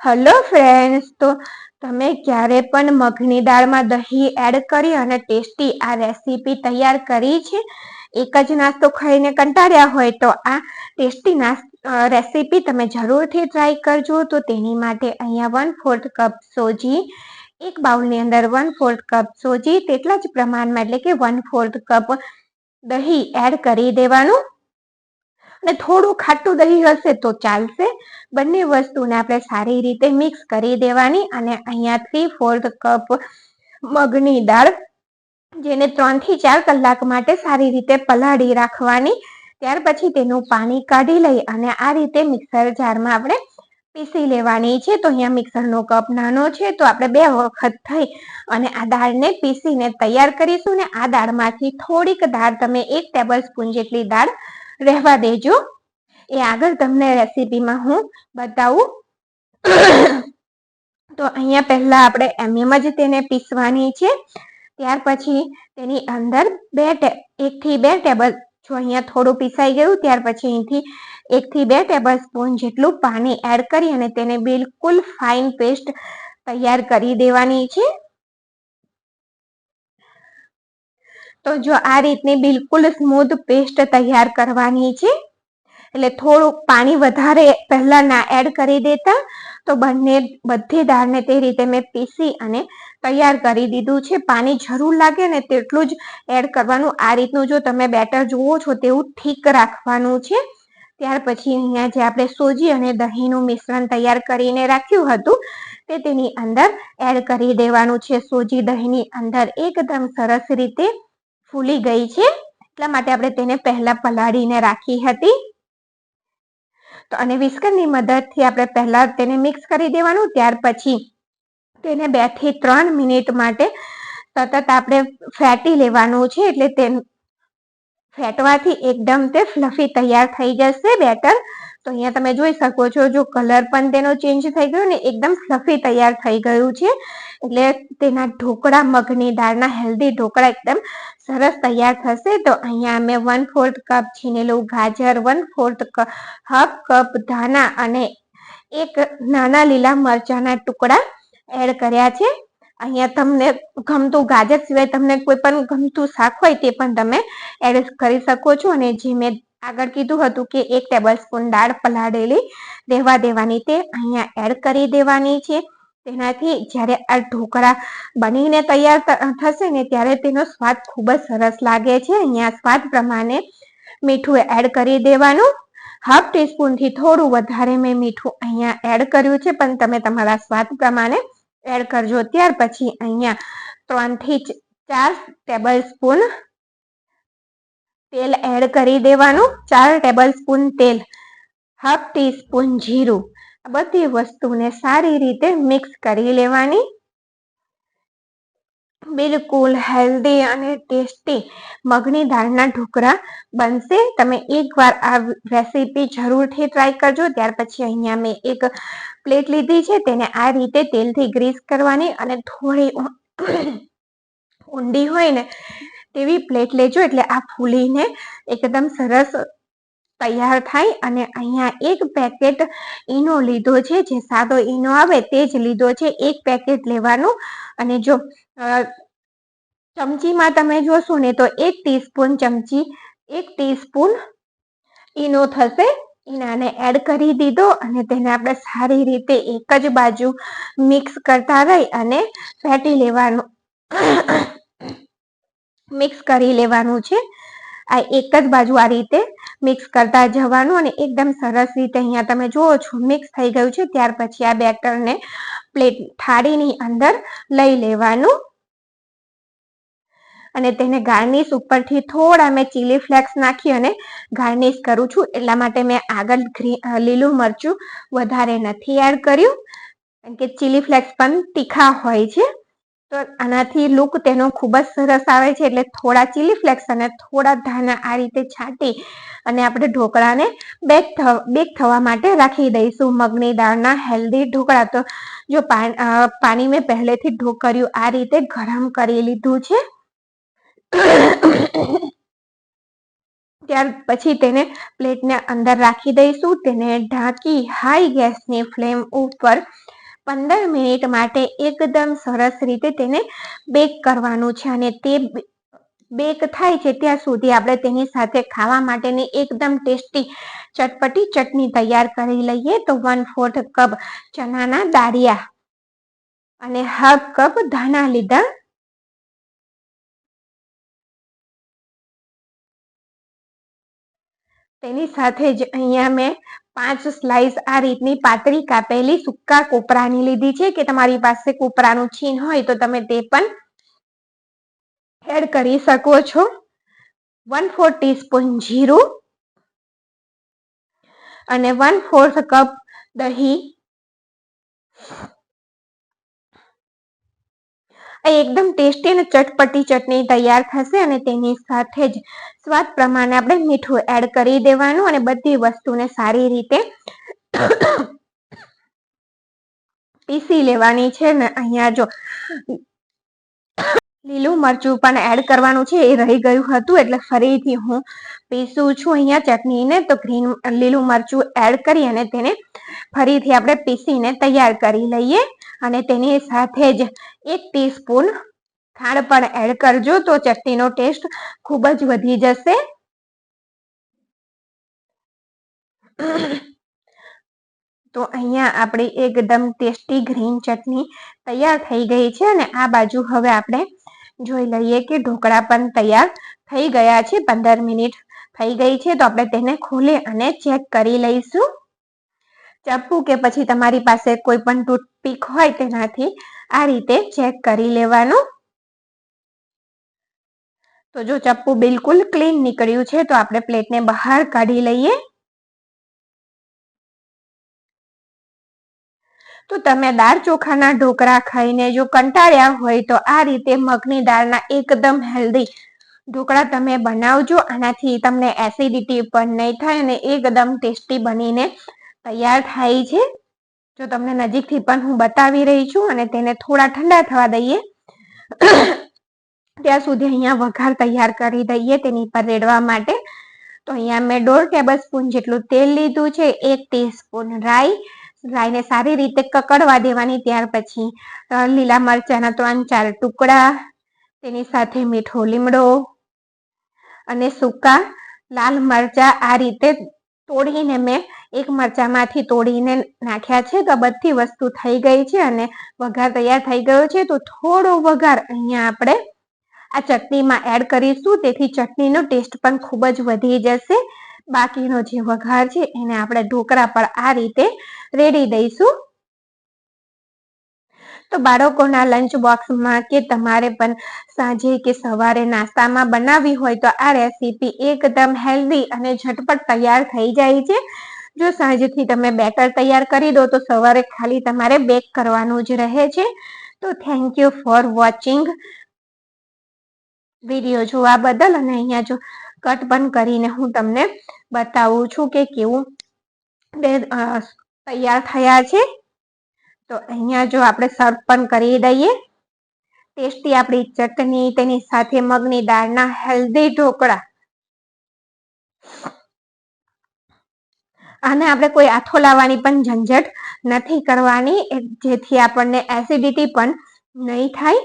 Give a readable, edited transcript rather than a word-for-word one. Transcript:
Hello friends, તો તમે ક્યારે પણ મગની દાળમાં દહીં એડ કરી અને ટેસ્ટી આ રેસીપી તૈયાર કરી છે? એક જ નાસ્તો ખાઈને કંટાળ્યા હોય તો આ ટેસ્ટી રેસીપી તમે જરૂરથી ટ્રાય કરજો. તો તેની માટે અહીંયા 1/4 કપ સોજી, એક બાઉલની અંદર 1/4 કપ સોજી, તેટલા જ પ્રમાણમાં એટલે કે 1/4 કપ દહીં એડ કરી દેવાનું. અને થોડું ખાટું દહીં હશે તો ચાલશે. બંને વસ્તુને આપણે સારી રીતે મિક્સ કરી દેવાની. અને અહીંયા 3/4 કપ મગની દાળ, જેને 3 થી 4 કલાક માટે સારી રીતે પલાળી રાખવાની. ત્યાર પછી તેનું પાણી કાઢી લઈ અને આ રીતે મિક્સર જારમાં આપણે પીસી લેવાની છે. તો અહીંયા મિક્સરનો કપ નાનો છે, તો આપણે 2 વખત થઈ અને આ દાળને પીસીને તૈયાર કરીશું. ને આ દાળમાંથી થોડીક દાળ, તમે 1 ટેબલ સ્પૂન જેટલી દાળ રહેવા દેજો, એ આગળ તમને રેસીપીમાં હું બતાવું. તો અહીંયા પહેલા આપણે એમ જ તેને પીસવાની છે. ત્યાર પછી તેની અંદર 1 થી 2 ટેબલ, જો અહીંયા થોડું પીસાઈ ગયું, ત્યાર પછી અહીંથી 1 થી 2 ટેબલ સ્પૂન જેટલું પાણી એડ કરી અને તેને બિલકુલ ફાઇન પેસ્ટ તૈયાર કરી દેવાની છે. તો જો આ રીતની બિલકુલ સ્મૂથ પેસ્ટ તૈયાર કરવાની છે. એટલે થોડુંક પાણી વધારે પહેલા ના એડ કરી દેતા, તો બધી દાળને તે રીતે મેં પીસી અને તૈયાર કરી દીધું છે. પાણી જરૂર લાગે ને તેટલું જ એડ કરવાનું. આ રીતનું જો તમે બેટર જુઓ છો તેવું ઠીક રાખવાનું છે. ત્યાર પછી અહીંયા જે આપણે સોજી અને દહીંનું મિશ્રણ તૈયાર કરીને રાખ્યું હતું તે તેની અંદર એડ કરી દેવાનું છે. સોજી દહીંની અંદર એકદમ સરસ રીતે ફૂલી ગઈ છે, એટલા માટે આપણે તેને પહેલા પલાળીને રાખી હતી. તો અને વિસ્કરની મદદથી આપણે પહેલા તેને મિક્સ કરી દેવાનું. ત્યાર પછી તેને 2 થી 3 મિનિટ માટે સતત આપણે ફેટી લેવાનું છે. એટલે તે ફેટવાથી એકદમ તે ફ્લફી તૈયાર થઈ જશે બેટર. તો અહીંયા તમે જોઈ શકો છો, જો કલર પણ તેનો ચેન્જ થઈ ગયો ને એકદમ ફ્લફી તૈયાર થઈ ગયું છે. એટલે તેના ઢોકળા, મગની દાળના હેલ્ધી ઢોકળા એકદમ સરસ તૈયાર થશે. તો અહીંયા અમે 1/4 કપ છીનેલું ગાજર, 1/4 હાફ કપ ધાણા અને 1 નાના લીલા મરચાના ટુકડા એડ કર્યા છે. અહીંયા તમને ગમતું, ગાજર સિવાય તમને કોઈ પણ ગમતું શાક હોય તે પણ તમે એડ કરી શકો છો. અને જે મેં આગળ કીધું હતું કે 1 ટેબલ સ્પૂન દાળ પલાળેલી રહેવા દેવાની, તે અહીંયા એડ કરી દેવાની છે. તેનાથી જ્યારે આ ઢોકળા બનીને તૈયાર થશે ને ત્યારે તેનો સ્વાદ ખૂબ જ સરસ લાગે છે. અહીંયા સ્વાદ પ્રમાણે મીઠું એડ કરી દેવાનું. હાફ ટીસ્પૂનથી થોડું વધારે મેં મીઠું અહીંયા એડ કર્યું છે, પણ તમે તમારા સ્વાદ પ્રમાણે એડ કરજો. ત્યાર પછી અહીંયા 3 થી 4 ટેબલ સ્પૂન તેલ એડ કરી દેવાનું. 4 ટેબલ સ્પૂન તેલ, હાફ ટીસ્પૂન જીરું, આ બધી વસ્તુને સારી રીતે મિક્સ કરી લેવાની. બિલકુલ હેલ્ધી અને ટેસ્ટી મગની દાળના ઢોકળા બનશે. તમે એકવાર આ રેસીપી જરૂરથી ટ્રાય કરજો. ત્યાર પછી અહીંયા મેં એક પ્લેટ લીધી છે, તેને આ રીતે તેલથી ગ્રીસ કરવાની અને થોડી ઊંડી હોય ને તેવી પ્લેટ લેજો, એટલે આ ફૂલીને એકદમ સરસ તૈયાર થાય. અને અહીંયા 1 પેકેટ ઈનો લીધો છે, જે સાદો ઈનો આવે તે જ લીધો છે. 1 પેકેટ લેવાનું. અને જો ચમચીમાં તમે જોશો ને તો 1 ટીસ્પૂન ઈનો થશે. ઈનાને એડ કરી દીધો અને તેને આપણે સારી રીતે એક જ બાજુ મિક્સ કરતા રહી અને ફેટી લેવાનું, મિક્સ કરી લેવાનું છે. આ એક જ બાજુ આ રીતે મિક્સ કરતા જવાનું અને એકદમ સરસ રીતે અહીંયા તમે જુઓ છો મિક્સ થઈ ગયું છે. ત્યાર પછી આ બેટરને પ્લેટ, થાળીની અંદર લઈ લેવાનું અને તેને ગાર્નિશ ઉપરથી થોડા મેં ચીલી ફ્લેક્સ નાખી અને ગાર્નિશ કરું છું. એટલા માટે મેં આગળ લીલું મરચું વધારે નથી એડ કર્યું, કારણ કે ચીલી ફ્લેક્સ પણ તીખા હોય છે. તો આનાથી લુક તેનો ખૂબ જ સરસ આવે છે. એટલે થોડા ચીલી ફ્લેક્સ અને થોડા ધાણા આ રીતે છાંટી અને આપણે ઢોકળાને બેક થવા માટે રાખી દઈશું. મગની દાળના હેલ્ધી ઢોકળા. તો જો પાણી મેં પહેલેથી ઢોકળ્યું આ રીતે ગરમ કરી લીધું છે. ત્યાર પછી તેને પ્લેટને અંદર રાખી દઈશું. તેને ઢાંકી હાઈ ગેસની ફ્લેમ ઉપર 15 મિનિટ માટે એકદમ સરસ રીતે તેને બેક કરવાનું છે. અને તે બેક થાય છે ત્યાં સુધી આપણે તેની સાથે ખાવા માટેની એકદમ ટેસ્ટી ચટપટી ચટણી તૈયાર કરી લઈએ. તો 1/4 કપ ચણાના દાળિયા અને હાફ કપ ધાણા લીધા. તેની સાથે જ અહીંયા મેં 5 સ્લાઇસ આ રીતની પાતળી કાપેલી સૂકા કોપરાની લીધી છે, કે તમારી પાસે કોપરાનું છીણ હોય તો તમે તે પણ એડ કરી શકો છો. 1/4 ટીસ્પૂન જીરું અને 1/4 કપ દહીં. એકદમ ટેસ્ટી અને ચટપટી ચટણી તૈયાર થશે. અને તેની સાથે જ સ્વાદ પ્રમાણે આપણે મીઠું એડ કરી દેવાનું અને બધી વસ્તુને સારી રીતે પીસી લેવાની છે. ને અહીંયા જો લીલું મરચું પણ એડ કરવાનું છે, એ રહી ગયું હતું એટલે ફરીથી હું પીસું છું અહીંયા ચટણીને. તો લીલું મરચું એડ કરી અને તેને ફરીથી આપણે પીસીને તૈયાર કરી લઈએ. અને તેની સાથે જ 1 ટીસ્પૂન ખાંડ પણ એડ કરજો, તો ચટણીનો ટેસ્ટ ખૂબ જ વધી જશે. તો અહીંયા આપણી એકદમ ટેસ્ટી ગ્રીન ચટણી તૈયાર થઈ ગઈ છે. અને આ બાજુ હવે આપણે જોઈ લઈએ કે ઢોકળા પણ તૈયાર થઈ ગયા છે. 15 મિનિટ થઈ ગઈ છે, તો આપણે તેને ખોલી અને ચેક કરી લઈશું. ચપ્પુ કે પછી તમારી પાસે કોઈ પણ ટૂથપીક હોય તેનાથી આ રીતે ચેક કરી લેવાનું. તો જો ચપ્પુ બિલકુલ ક્લીન નીકળ્યું છે, તો આપણે પ્લેટને બહાર કાઢી લઈએ. તો તમે દાળ ચોખાના ઢોકળા ખાઈને જો કંટાળ્યા હોય તો આ રીતે મગની દાળના એકદમ હેલ્ધી ઢોકળા તમે બનાવજો. આનાથી તમને એસિડિટી પણ નહીં થાય અને એકદમ ટેસ્ટી બનીને તૈયાર થાય છે. જો તમને નજીકથી પણ હું બતાવી રહી છું. અને તેને થોડા ઠંડા થવા દઈએ ત્યાં સુધી અહીંયા વઘાર તૈયાર કરી દઈએ તેની પર રેડવા માટે. તો અહીંયા મેં 1.5 ટેબલસ્પૂન જેટલું તેલ લીધું છે. 1 ટીસ્પૂન રાઈને સારી રીતે કકડવા દેવાની. ત્યાર પછી લીલા મરચાના 3-4 ટુકડા, તેની સાથે મીઠો લીમડો અને સૂકા લાલ મરચા આ રીતે તોડીને મેં એક મરચામાંથી તોડીને નાખ્યા છે. તો બધી વસ્તુ થઈ ગઈ છે અને વઘાર તૈયાર થઈ ગયો છે. તો થોડો વઘાર અહીંયા આપણે આ ચટણીમાં એડ કરીશું, તેથી ચટણીનો ટેસ્ટ પણ ખૂબ જ વધી જશે. બાકીનો જે વઘાર છે એને આપણે ઢોકળા પર આ રીતે રેડી દઈશું. તો બાળકોના લંચ બોક્સમાં કે તમારે પણ સાંજે કે સવારે નાસ્તામાં બનાવવી હોય તો આ રેસીપી એકદમ હેલ્ધી અને ઝટપટ તૈયાર થઈ જાય છે. જો સાંજથી તમે બેટર તૈયાર કરી દો તો સવારે ખાલી તમારે બેક કરવાનું જ રહે છે. તો thank you for watching video જોવા બદલ. અને અહીંયા જો કટ પણ કરીને હું તમને બતાવું છું કે કેવું તૈયાર થયા છે. તો અહીંયા જો આપણે સર્વ પણ કરી દઈએ. ટેસ્ટી આપણી ચટણી, તેની સાથે મગની દાળના હેલ્ધી ઢોકળા. આને આપણે કોઈ આથો લાવવાની પણ ઝંઝટ નથી કરવાની, જેથી આપણને એસિડિટી પણ નહીં થાય.